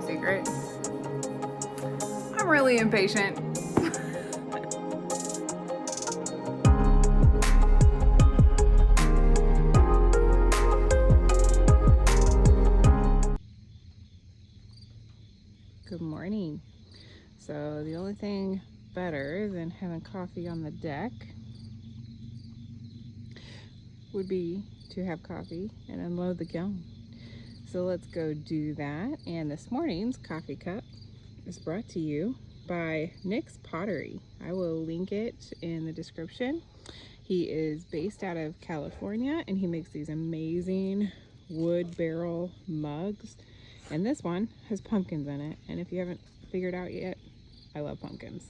a secret? I'm really impatient. Good morning. So the only thing better than having coffee on the deck would be to have coffee and unload the kiln. So let's go do that. And this morning's coffee cup is brought to you by Nick's Pottery. I will link it in the description. He is based out of California and he makes these amazing wood barrel mugs. And this one has pumpkins in it. And if you haven't figured out yet, I love pumpkins.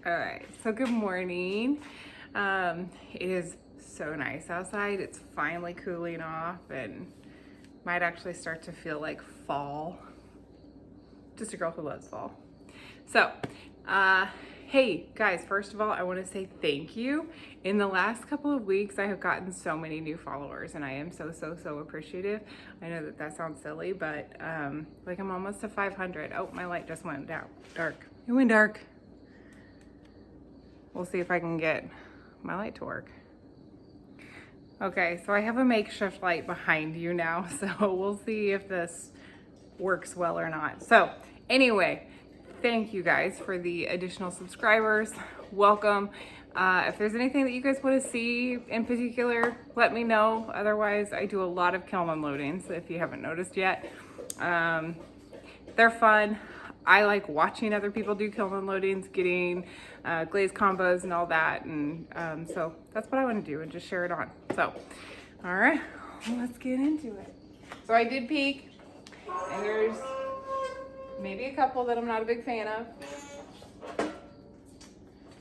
All right, so good morning. It is so nice outside. It's finally cooling off and might actually start to feel like fall. Just a girl who loves fall. So, hey guys, first of all, I want to say thank you. In the last couple of weeks, I have gotten so many new followers and I am so appreciative. I know that sounds silly, but like I'm almost to 500. Oh, my light just went down, dark. It went dark. We'll see if I can get my light to work. Okay, so I have a makeshift light behind you now, so we'll see if this works well or not. So anyway, thank you guys for the additional subscribers. Welcome. If there's anything that you guys want to see in particular, let me know. Otherwise, I do a lot of kiln unloadings, if you haven't noticed yet. They're fun. I like watching other people do kiln unloadings, getting glaze combos and all that. And so that's what I want to do and just share it on. So, all right, well, let's get into it. So I did peek and there's maybe a couple that I'm not a big fan of.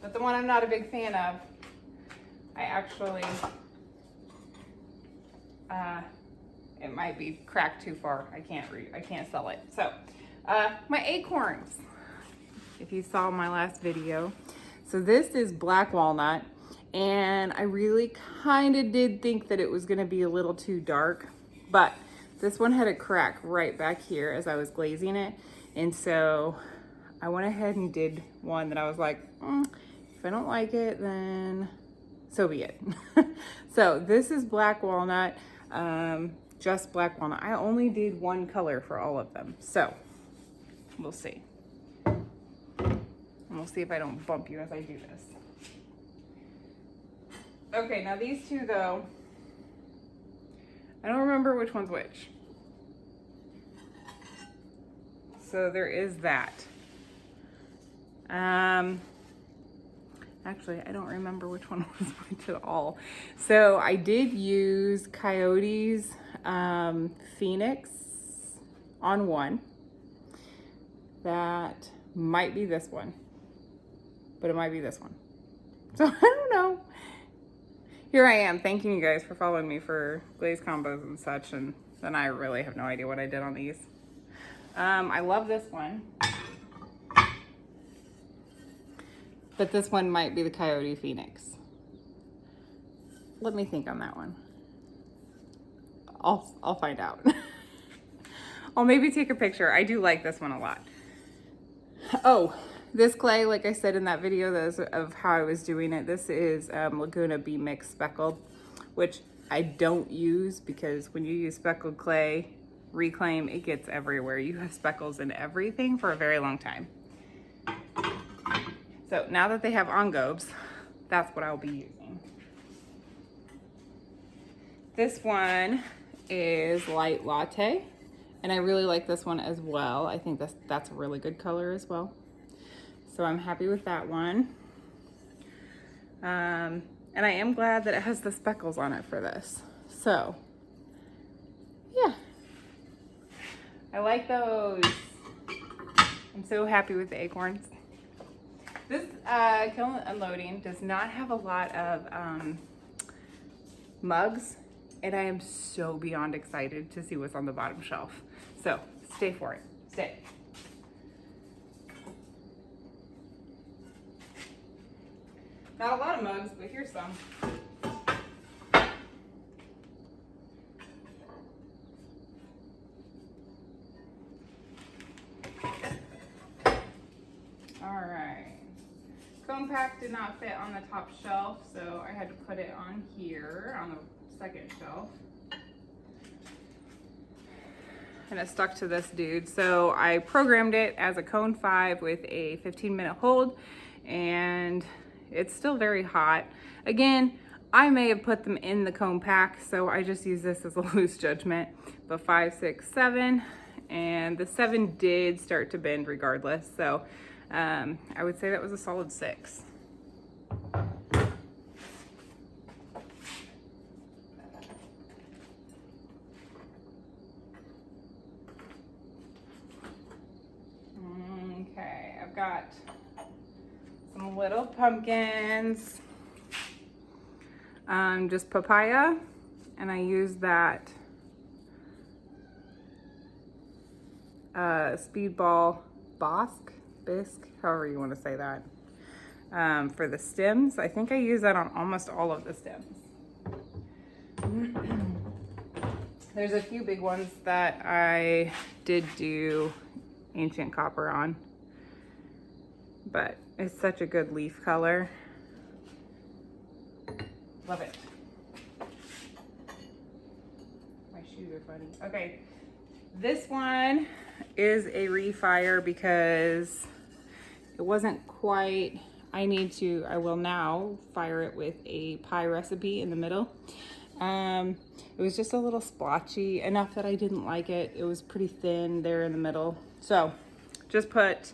But the one I'm not a big fan of, I actually, it might be cracked too far. I can't sell it. So. My acorns, if you saw my last video. So this is black walnut, and I really kind of did think that it was going to be a little too dark, but this one had a crack right back here as I was glazing it, and so I went ahead and did one that I was like, if I don't like it, then so be it. So this is black walnut, just black walnut. I only did one color for all of them, so we'll see. And we'll see if I don't bump you as I do this. Okay, now these two though, I don't remember which one's which. So there is that. Actually, I don't remember which one was which at all. So I did use Coyote's Phoenix on one. That might be this one, but it might be this one. So I don't know. Here I am thanking you guys for following me for glaze combos and such, and then I really have no idea what I did on these. I love this one, but this one might be the Coyote Phoenix. Let me think on that one. I'll find out. I'll maybe take a picture. I do like this one a lot. Oh, this clay, like I said in that video of how I was doing it, this is Laguna B Mix speckled, which I don't use because when you use speckled clay, reclaim, it gets everywhere. You have speckles in everything for a very long time. So now that they have engobes, that's what I'll be using. This one is light latte. And I really like this one as well. I think that's a really good color as well. So I'm happy with that one. And I am glad that it has the speckles on it for this. So, yeah. I like those. I'm so happy with the acorns. This kiln unloading does not have a lot of mugs. And I am so beyond excited to see what's on the bottom shelf. So stay for it. Stay. Not a lot of mugs, but here's some. cone pack did not fit on the top shelf, so I had to put it on here on the second shelf. And it stuck to this dude. So I programmed it as a cone 5 with a 15-minute hold, and it's still very hot. Again, I may have put them in the cone pack, so I just use this as a loose judgment. But 5, 6, 7, and the 7 did start to bend regardless. So I would say that was a solid 6. Okay, I've got some little pumpkins, just papaya, and I use that speedball bisque, however you want to say that, for the stems. I think I use that on almost all of the stems. There's a few big ones that I did do ancient copper on, but it's such a good leaf color. Love it. My shoes are funny. Okay, this one is a refire because it wasn't quite, I will now fire it with a pie recipe in the middle. It was just a little splotchy, enough that I didn't like it. It was pretty thin there in the middle. So just put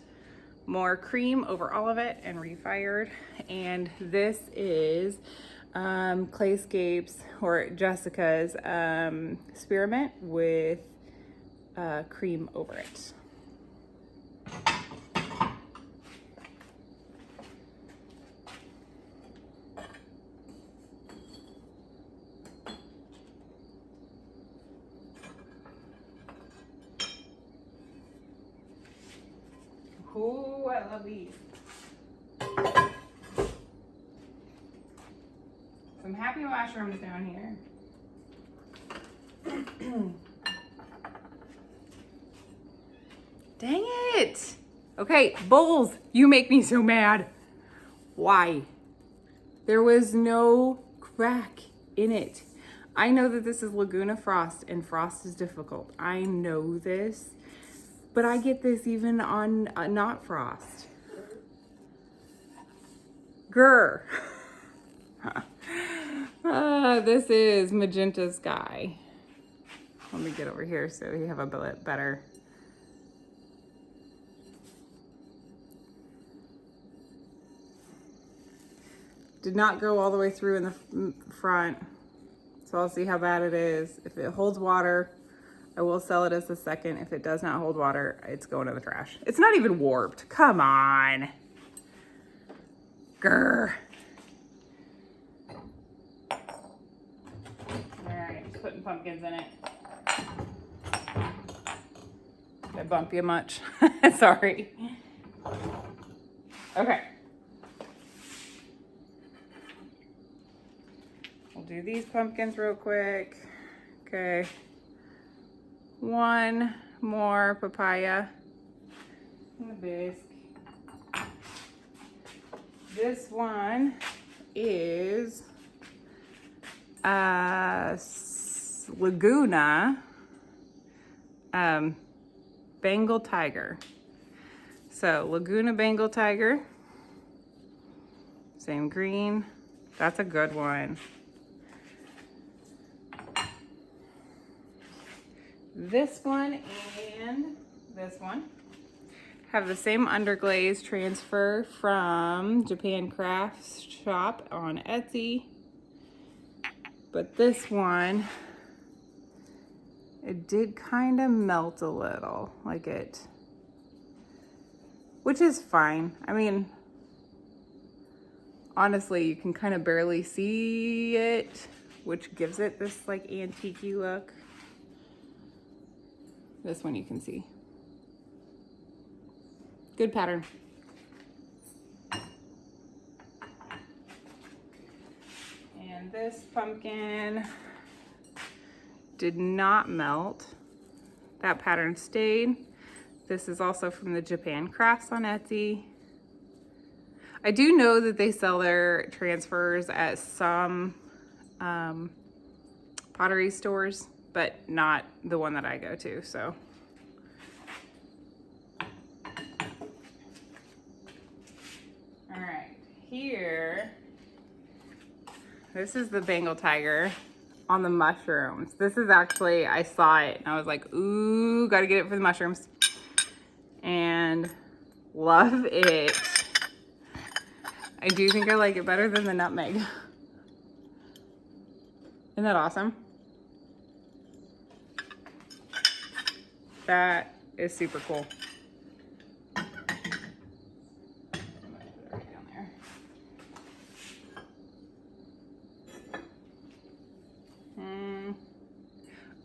more cream over all of it and refired. And this is Clayscape's or Jessica's spearmint with cream over it. Ooh, I love these. Some happy mushrooms down here. Dang it. Okay, bowls, you make me so mad. Why? There was no crack in it. I know that this is Laguna Frost and frost is difficult. I know this. But I get this even on not frost. Grr. This is Magenta Sky. Let me get over here so you have a bit better. Did not go all the way through in the front, so I'll see how bad it is. If it holds water, I will sell it as a second. If it does not hold water, it's going to the trash. It's not even warped. Come on. Grr. All right, just putting pumpkins in it. Did I bump you much? Sorry. Okay. We'll do these pumpkins real quick. Okay. One more papaya and the bisque. This one is Laguna Bengal Tiger. So Laguna Bengal Tiger, same green. That's a good one. This one and this one have the same underglaze transfer from Japan Crafts Shop on Etsy. But this one, it did kind of melt a little, like it, which is fine. I mean, honestly, you can kind of barely see it, which gives it this like antique-y look. This one you can see. Good pattern. And this pumpkin did not melt. That pattern stayed. This is also from the Japan Crafts on Etsy. I do know that they sell their transfers at some pottery stores, but not the one that I go to, so. All right, here, this is the Bengal tiger on the mushrooms. This is actually, I saw it and I was like, ooh, gotta get it for the mushrooms. And love it. I do think I like it better than the nutmeg. Isn't that awesome? That is super cool. I'm gonna put it right down there.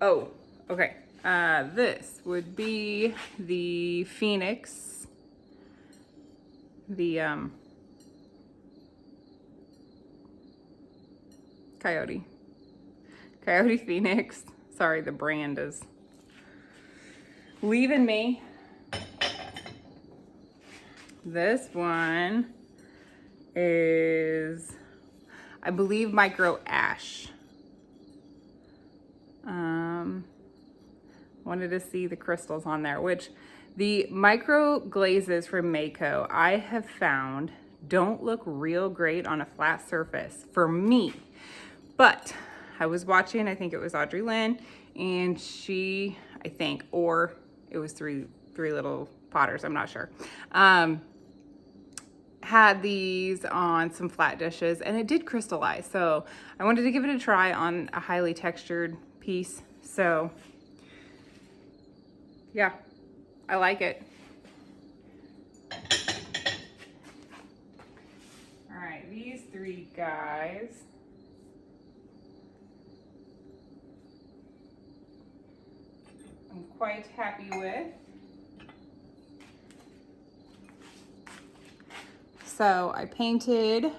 Oh, okay. This would be the Phoenix. The Coyote Phoenix. Sorry, the brand is leaving me. This one is, I believe, micro ash. Wanted to see the crystals on there, which the micro glazes from Mako I have found don't look real great on a flat surface for me. But I was watching, I think it was Audrey Lynn, and she, I think, or it was three little potters, I'm not sure, had these on some flat dishes and it did crystallize. So I wanted to give it a try on a highly textured piece. So yeah, I like it. All right, these three guys. I'm quite happy with. So I painted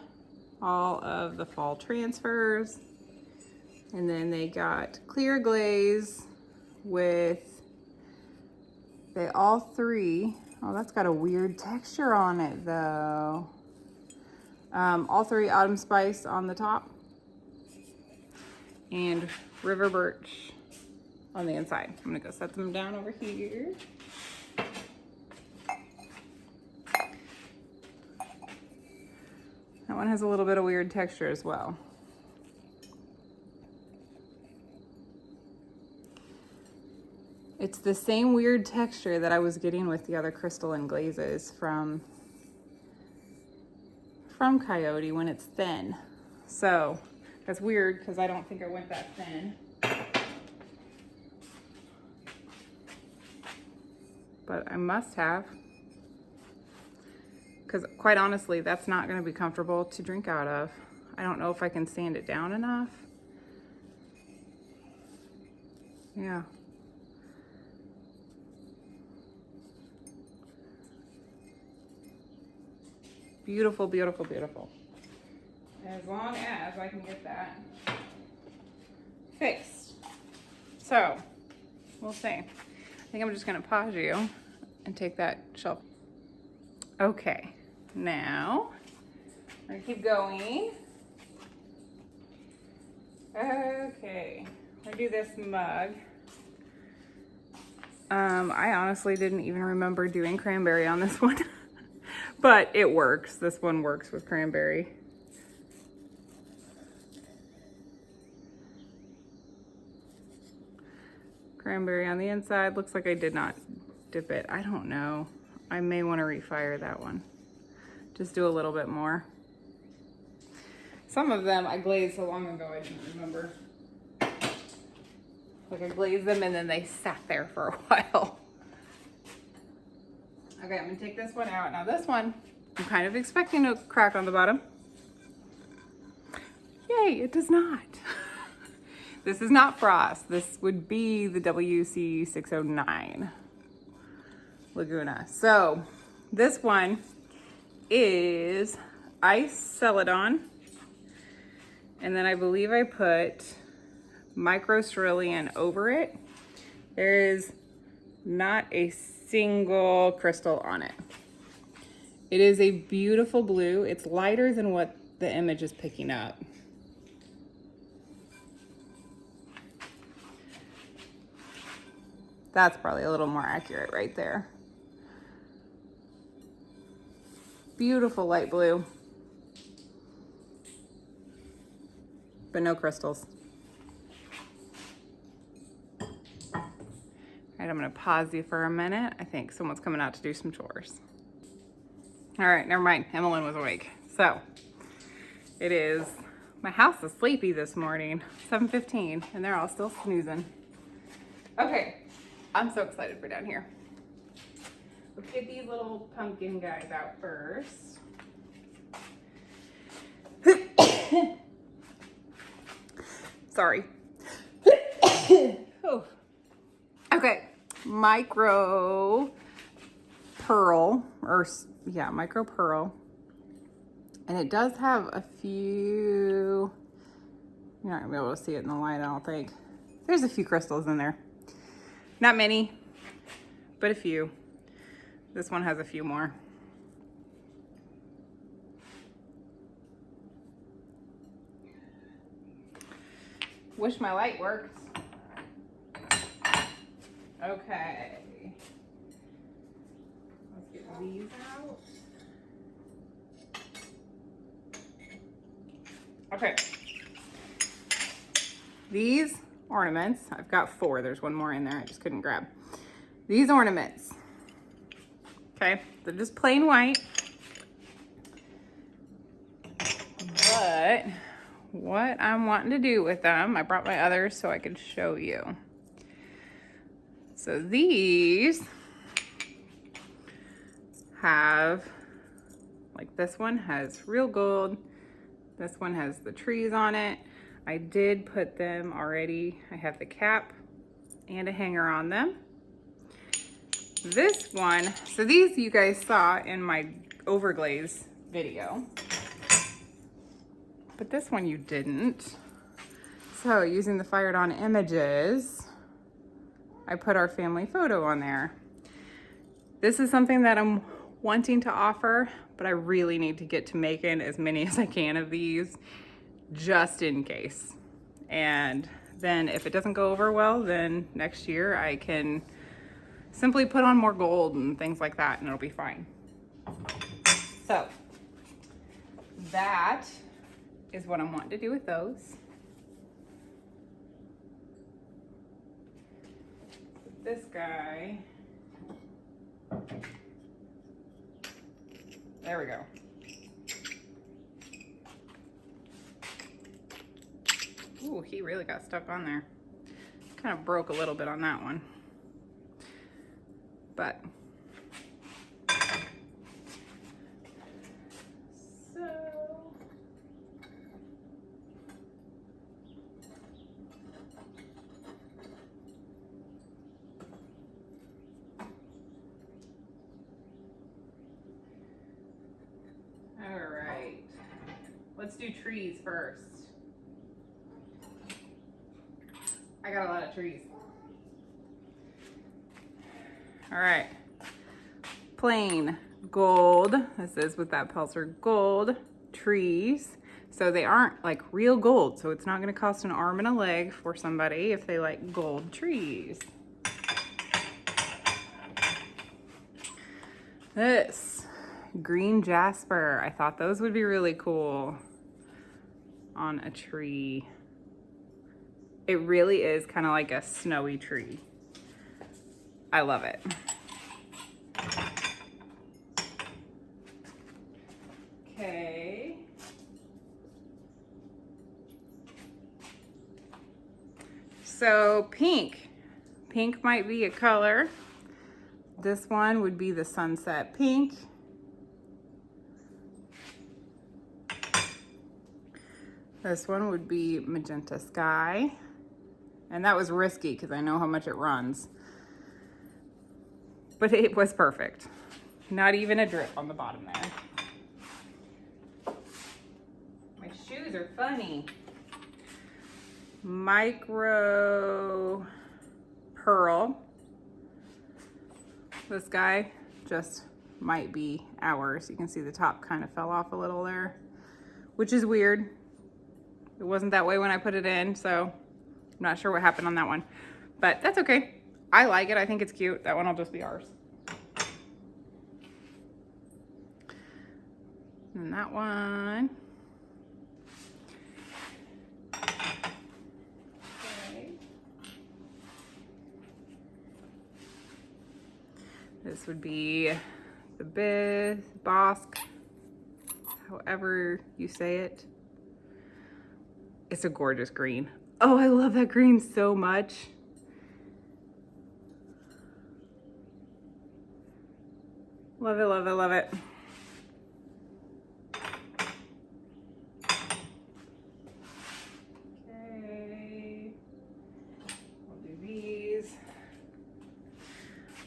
all of the fall transfers, and then they got clear glaze with, they all three, oh, that's got a weird texture on it though. All three autumn spice on the top and river birch on the inside. I'm gonna go set them down over here. That one has a little bit of weird texture as well. It's the same weird texture that I was getting with the other crystalline glazes from Coyote when it's thin. So that's weird because I don't think I went that thin. But I must have. Because quite honestly, that's not going to be comfortable to drink out of. I don't know if I can sand it down enough. Yeah. Beautiful, beautiful, beautiful. As long as I can get that fixed. So, we'll see. I think I'm just going to pause you and take that shelf. Okay, now I'm going to keep going. Okay, I do this mug. I honestly didn't even remember doing cranberry on this one. But it works. This one works with cranberry. Cranberry on the inside. Looks like I did not dip it. I don't know. I may want to refire that one. Just do a little bit more. Some of them I glazed so long ago I didn't remember. Like I glazed them and then they sat there for a while. Okay, I'm gonna take this one out. Now this one, I'm kind of expecting a crack on the bottom. Yay, it does not. This is not frost. This would be the WC609 Laguna. So this one is ice Celadon. And then I believe I put micro cerulean over it. There is not a single crystal on it. It is a beautiful blue. It's lighter than what the image is picking up. That's probably a little more accurate right there. Beautiful light blue, but no crystals. All right, I'm gonna pause you for a minute. I think someone's coming out to do some chores. All right, never mind, Emmeline was awake. So it is, my house is sleepy this morning, 7:15, and they're all still snoozing. Okay, I'm so excited for down here. Let's get these little pumpkin guys out first. Sorry. Oh. Okay, micro pearl, micro pearl. And it does have a few, you're not gonna be able to see it in the light, I don't think. There's a few crystals in there. Not many, but a few. This one has a few more. Wish my light worked. Okay. Let's get these out. Okay. These ornaments, I've got 4. There's one more in there I just couldn't grab. These ornaments, okay, they're just plain white. But what I'm wanting to do with them, I brought my others so I could show you. So these have, like this one has real gold. This one has the trees on it. I did put them already. I have the cap and a hanger on them. This one, so these you guys saw in my overglaze video, but this one you didn't. So using the fired on images, I put our family photo on there. This is something that I'm wanting to offer, but I really need to get to making as many as I can of these just in case. And then if it doesn't go over well, then next year I can simply put on more gold and things like that and it'll be fine. So that is what I'm wanting to do with those. This guy, there we go. Ooh, he really got stuck on there. Kind of broke a little bit on that one. But all right, let's do trees first. I got a lot of trees. All right, plain gold. This is with that Pelzer gold trees. So they aren't like real gold. So it's not gonna cost an arm and a leg for somebody if they like gold trees. This green jasper. I thought those would be really cool on a tree. It really is kind of like a snowy tree. I love it. Okay. So pink. Pink might be a color. This one would be the sunset pink. This one would be magenta sky. And that was risky because I know how much it runs. But it was perfect. Not even a drip on the bottom there. My shoes are funny. Micro pearl. This guy, just might be ours. You can see the top kind of fell off a little there, which is weird. It wasn't that way when I put it in, so I'm not sure what happened on that one, but that's okay. I like it. I think it's cute. That one will just be ours. And that one. Okay. This would be the Bosque, however you say it. It's a gorgeous green. Oh, I love that green so much. Love it, love it, love it. Okay, we'll do these.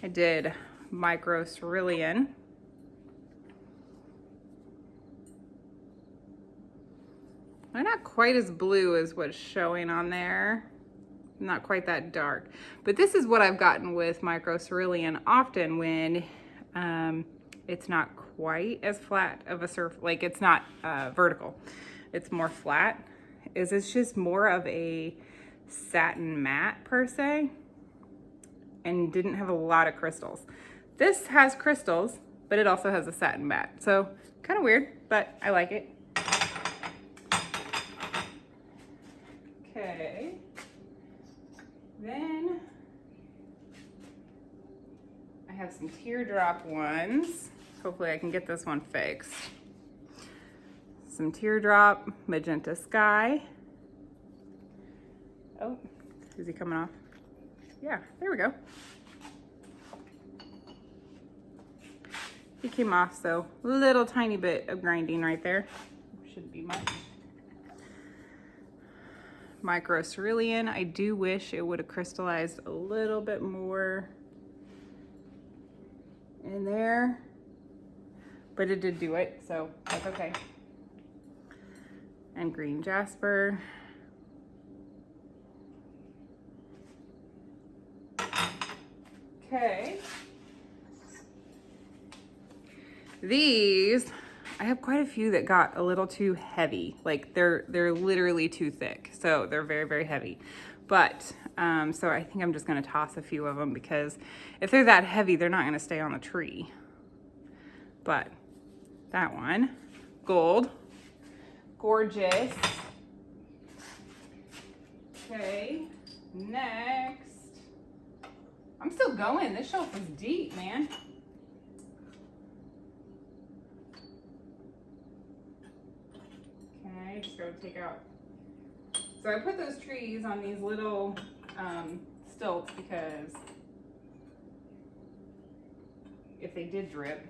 I did micro cerulean. They're not quite as blue as what's showing on there. Not quite that dark. But this is what I've gotten with micro cerulean often when it's not quite as flat of a surface, like it's not vertical. It's more flat. It's just more of a satin matte per se, and didn't have a lot of crystals. This has crystals, but it also has a satin matte. So kind of weird, but I like it. Okay. Then I have some teardrop ones. Hopefully I can get this one fixed. Some teardrop magenta sky. Oh, is he coming off? Yeah, there we go. He came off, so a little tiny bit of grinding right there. Shouldn't be much. Micro cerulean. I do wish it would have crystallized a little bit more in there, but it did do it, so that's okay. And green jasper. Okay. These, I have quite a few that got a little too heavy. Like they're literally too thick. So they're very, very heavy. But, so I think I'm just gonna toss a few of them because if they're that heavy, they're not gonna stay on the tree. But that one, gold, gorgeous. Okay, next. I'm still going. This shelf is deep, man. Okay, just gotta take out. So I put those trees on these little stilts because if they did drip.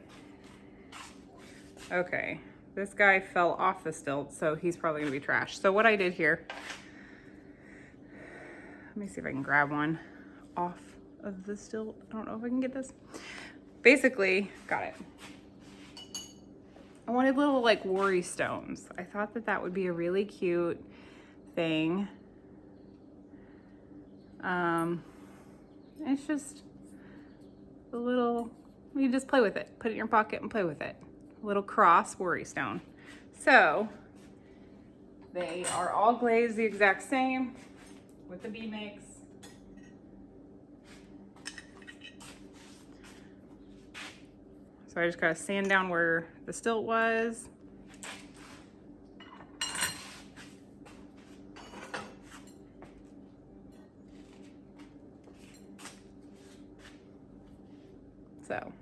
Okay, this guy fell off the stilt, so he's probably gonna be trash. So what I did here, let me see if I can grab one off of the stilt. I don't know if I can get this. Basically, got it. I wanted little like worry stones. I thought that that would be a really cute thing. It's just a little, you just play with it. Put it in your pocket and play with it. A little cross worry stone. So they are all glazed the exact same with the bee mix. So I just gotta sand down where the stilt was. So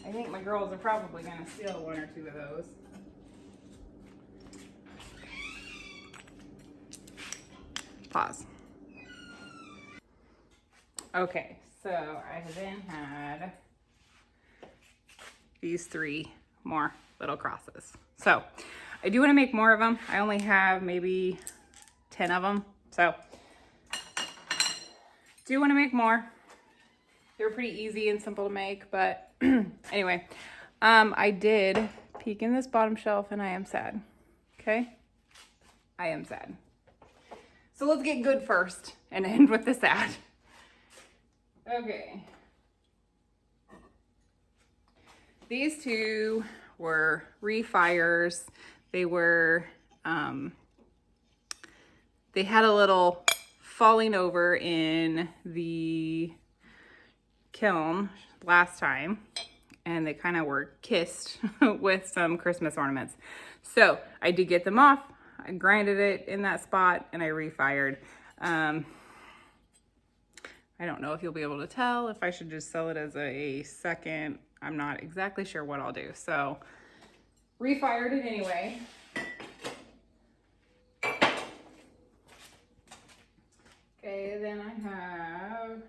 I think my girls are probably gonna steal one or two of those. Pause. Okay, so I then had these 3 more little crosses. So I do want to make more of them. I only have maybe 10 of them. So do want to make more. They're pretty easy and simple to make, but anyway, I did peek in this bottom shelf and I am sad. Okay. I am sad. So let's get good first and end with the sad. Okay. These two were refires. They were, they had a little falling over in the kiln last time, and they kind of were kissed with some Christmas ornaments. So I did get them off. I grinded it in that spot and I refired. I don't know if you'll be able to tell if I should just sell it as a second. I'm not exactly sure what I'll do. So refired it anyway. Okay, then I have,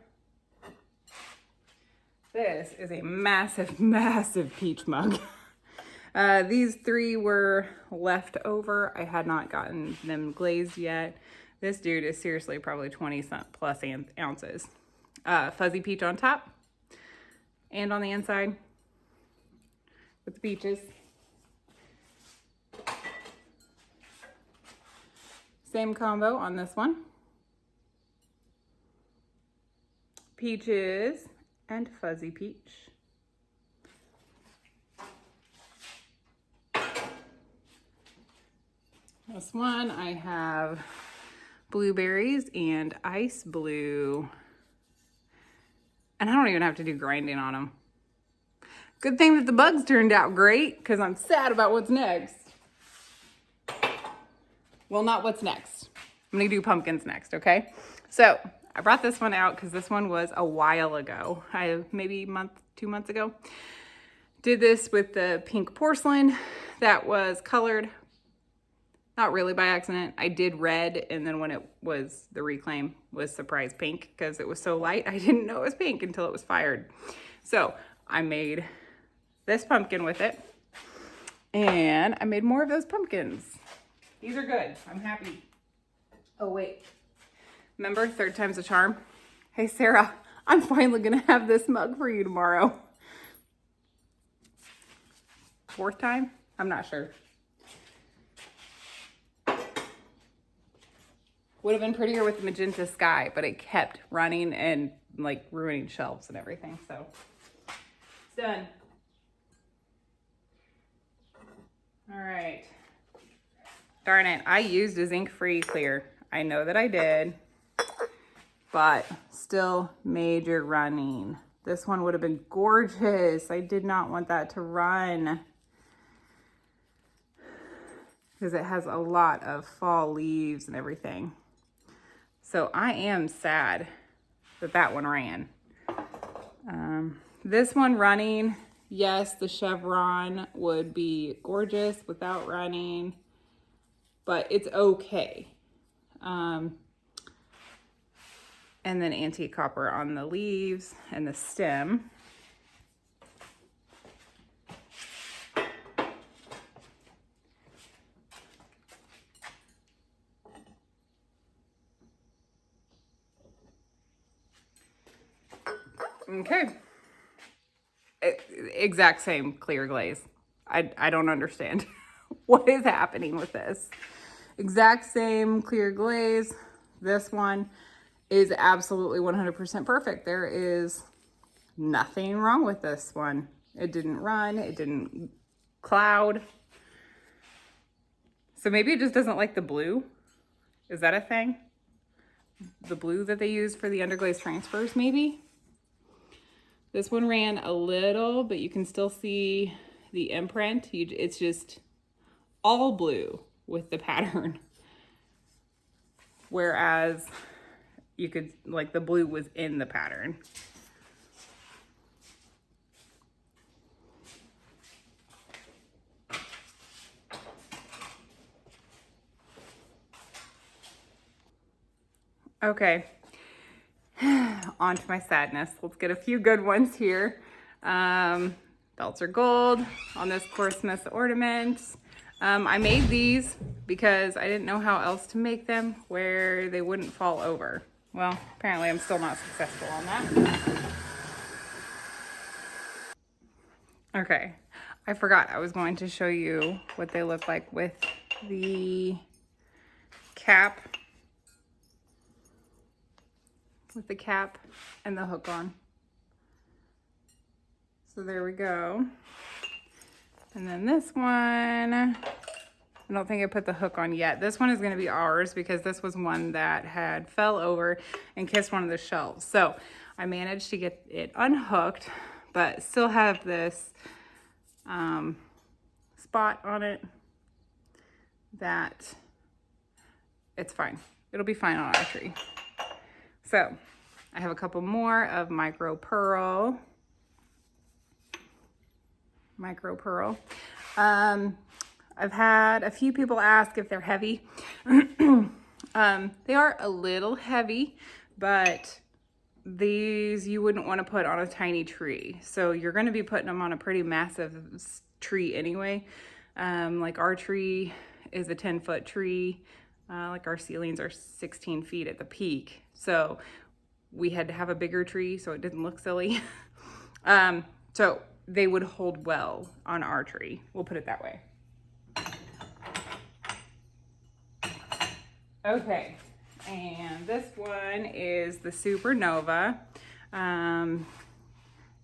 this is a massive, massive peach mug. These three were left over. I had not gotten them glazed yet. This dude is seriously probably 20 plus ounces. Fuzzy peach on top and on the inside with the peaches. Same combo on this one. Peaches and fuzzy peach. This one I have blueberries and ice blue. And I don't even have to do grinding on them. Good thing that the bugs turned out great, because I'm sad about what's next. Well, not what's next. I'm gonna do pumpkins next, okay? So I brought this one out because this one was a while ago. Maybe 2 months ago. Did this with the pink porcelain that was colored. Not really by accident. I did red, and then when it was the reclaim was surprise pink because it was so light. I didn't know it was pink until it was fired. So I made this pumpkin with it, and I made more of those pumpkins. These are good. I'm happy. Oh wait, remember, third time's a charm? Hey Sarah, I'm finally gonna have this mug for you tomorrow. Fourth time? I'm not sure. Would have been prettier with the magenta sky, but it kept running and like ruining shelves and everything. So it's done. All right. Darn it, I used a zinc-free clear. I know that I did, but still major running. This one would have been gorgeous. I did not want that to run because it has a lot of fall leaves and everything. So I am sad that that one ran. This one running, yes, the chevron would be gorgeous without running, but it's okay. And then antique copper on the leaves and the stem. Okay. Exact same clear glaze. I don't understand what is happening with this. Exact same clear glaze. This one is absolutely 100% perfect. There is nothing wrong with this one. It didn't run, it didn't cloud. So maybe it just doesn't like the blue. Is that a thing? The blue that they use for the underglaze transfers, maybe? This one ran a little, but you can still see the imprint. It's just all blue with the pattern. Whereas you could, like, the blue was in the pattern. Okay. On to my sadness. Let's get a few good ones here. Belts are gold on this Christmas ornament. I made these because I didn't know how else to make them where they wouldn't fall over. Well, apparently I'm still not successful on that. Okay, I forgot I was going to show you what they look like with the cap. With the cap and the hook on. So there we go. And then this one, I don't think I put the hook on yet. This one is gonna be ours because this was one that had fell over and kissed one of the shelves. So I managed to get it unhooked, but still have this spot on it that it's fine. It'll be fine on our tree. So I have a couple more of micro pearl. I've had a few people ask if they're heavy. They are a little heavy, but these you wouldn't want to put on a tiny tree. So you're going to be putting them on a pretty massive tree anyway. Like our tree is a 10-foot tree. Like our ceilings are 16 feet at the peak. So we had to have a bigger tree so it didn't look silly. So they would hold well on our tree. We'll put it that way. Okay, and this one is the Supernova.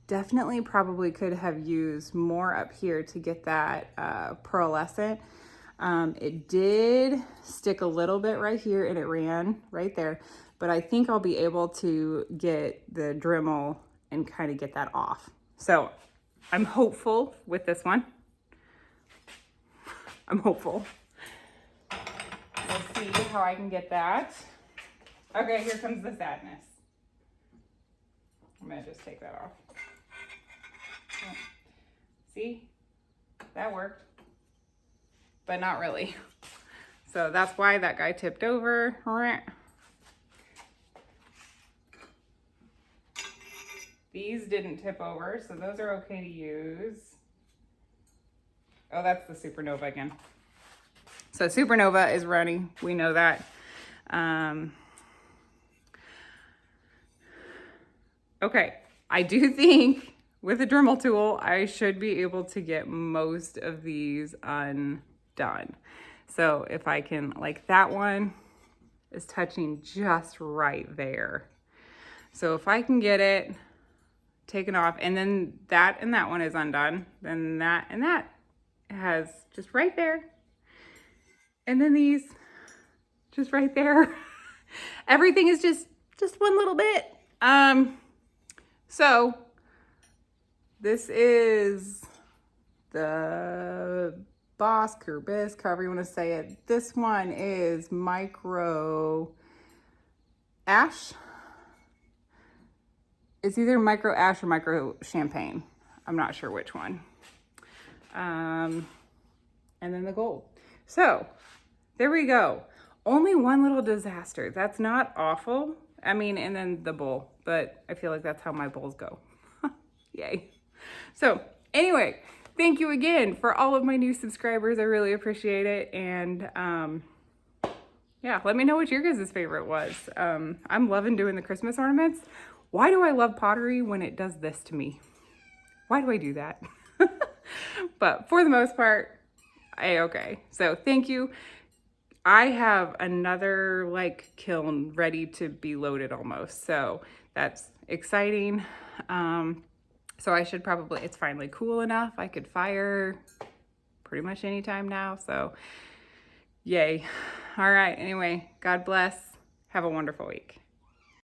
Definitely probably could have used more up here to get that pearlescent. It did stick a little bit right here and it ran right there, but I think I'll be able to get the Dremel and kind of get that off. So I'm hopeful with this one. I'm hopeful. Let's see how I can get that. Okay, here comes the sadness. I'm gonna just take that off. Oh. See, that worked, but not really. So that's why that guy tipped over. These didn't tip over, so those are okay to use. Oh, that's the Supernova again. So Supernova is running, we know that. Okay, I do think with a Dremel tool, I should be able to get most of these undone. So if I can, like that one is touching just right there. So if I can get it taken off, and then that and that one is undone, then that and that has just right there. And then these just right there. Everything is just one little bit. So this is the Bosque or Bisque, however you want to say it. This one is micro ash. It's either micro ash or micro champagne. I'm not sure which one. And then the gold. So there we go. Only one little disaster. That's not awful. I mean, and then the bowl, but I feel like that's how my bowls go. Yay. So anyway, thank you again for all of my new subscribers. I really appreciate it. And yeah, let me know what your guys' favorite was. I'm loving doing the Christmas ornaments. Why do I love pottery when it does this to me? Why do I do that? But for the most part, okay. So thank you. I have another like kiln ready to be loaded almost. So that's exciting. So I should probably, it's finally cool enough. I could fire pretty much anytime now. So yay. All right. Anyway, God bless. Have a wonderful week.